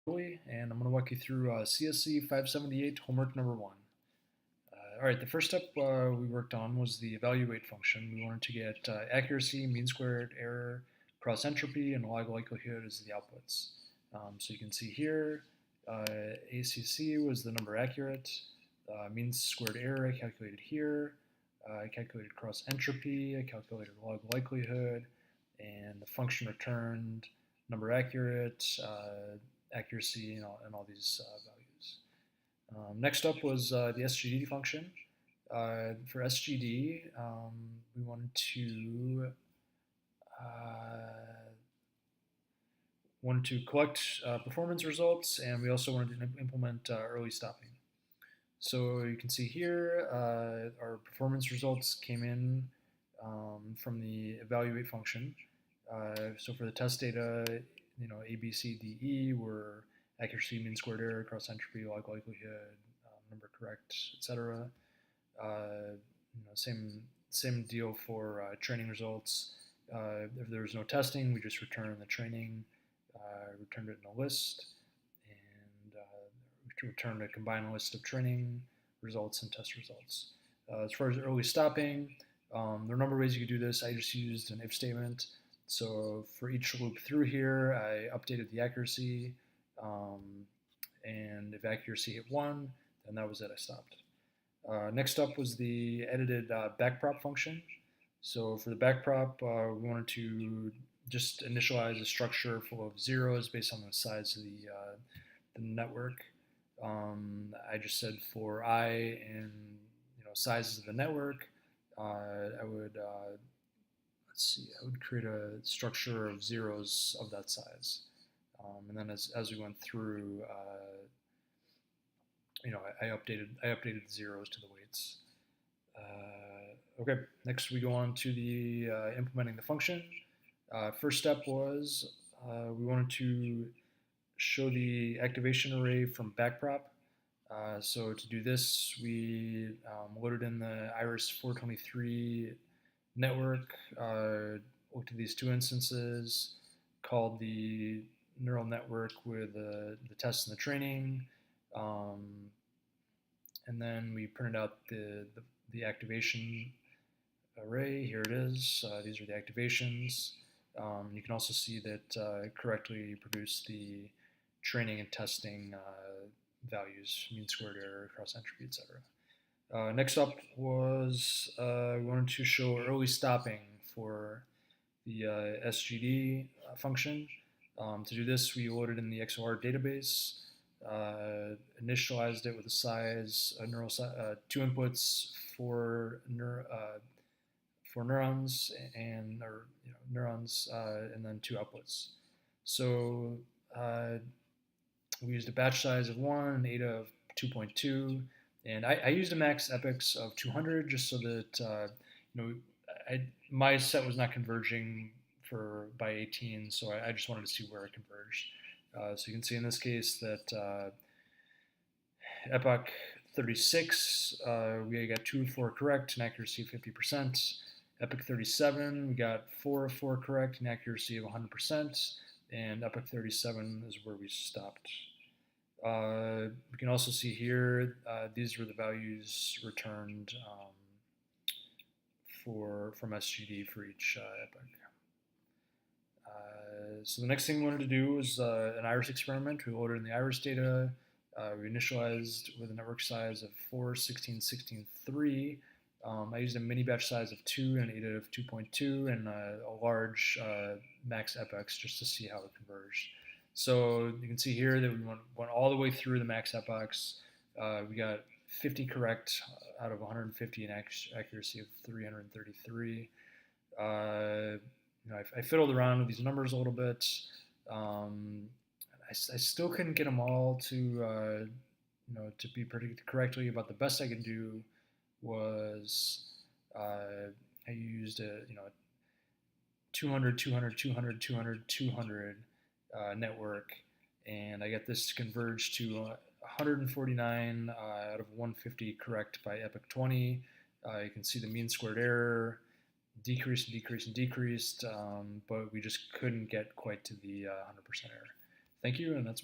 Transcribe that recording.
And I'm going to walk you through CSC578 homework number 1. All right, the first step we worked on was the evaluate function. We wanted to get accuracy, mean squared error, cross entropy, and log likelihood as the outputs. So you can see here, ACC was the number accurate, mean squared error I calculated here, I calculated cross entropy, I calculated log likelihood, and the function returned number accurate, accuracy, and all these values. Next up was the SGD function. For SGD, we wanted to collect performance results, and we also wanted to implement early stopping. So you can see here, our performance results came in from the evaluate function. So for the test data, A, B, C, D, E were accuracy, mean squared error, cross entropy, log likelihood, number correct, etc. Same deal for training results. If there was no testing, we just returned the training, returned it in a list, and returned a combined list of training results and test results. As far as early stopping, there are a number of ways you could do this. I just used an if statement. So for each loop through here, I updated the accuracy, and if accuracy hit 1, then that was it, I stopped. Next up was the edited backprop function. So for the backprop, we wanted to just initialize a structure full of zeros based on the size of the network. I just said for I and sizes of the network, I would I would create a structure of zeros of that size, and then as we went through, I updated the zeros to the weights. Okay, next we go on to the implementing the function. First step was we wanted to show the activation array from backprop. So to do this, we loaded in the Iris 423 network, looked at these two instances, called the neural network with the test and the training, and then we printed out the activation array. Here it is. These are the activations. You can also see that it correctly produced the training and testing values, mean squared error, cross entropy, etc. Next up was we wanted to show early stopping for the SGD function. To do this, we loaded in the XOR database, initialized it with a size, two inputs for neurons and then two outputs. So we used a batch size of 1, an eta of 2.2, and I used a max epochs of 200 just so that my set was not converging by 18, so I just wanted to see where it converged. So you can see in this case that epoch 36, we got 2 of 4 correct, an accuracy of 50%. Epoch 37, we got 4 of 4 correct, an accuracy of 100%. And epoch 37 is where we stopped. We can also see here, these were the values returned from SGD for each epoch. So the next thing we wanted to do was an iris experiment. We loaded in the iris data. We initialized with a network size of 4, 16, 16, 3. I used a mini batch size of 2 and an eta of 2.2 and a large max epochs just to see how it converged. So you can see here that we went all the way through the max epochs. We got 50 correct out of 150 and accuracy of 333. I fiddled around with these numbers a little bit. I still couldn't get them all to be predicted correctly, but the best I could do was I used a 200, 200, 200, 200, 200 network, and I got this to converge to 149 out of 150 correct by epoch 20. You can see the mean squared error decreased and decreased and decreased, but we just couldn't get quite to the 100% error. Thank you, and that's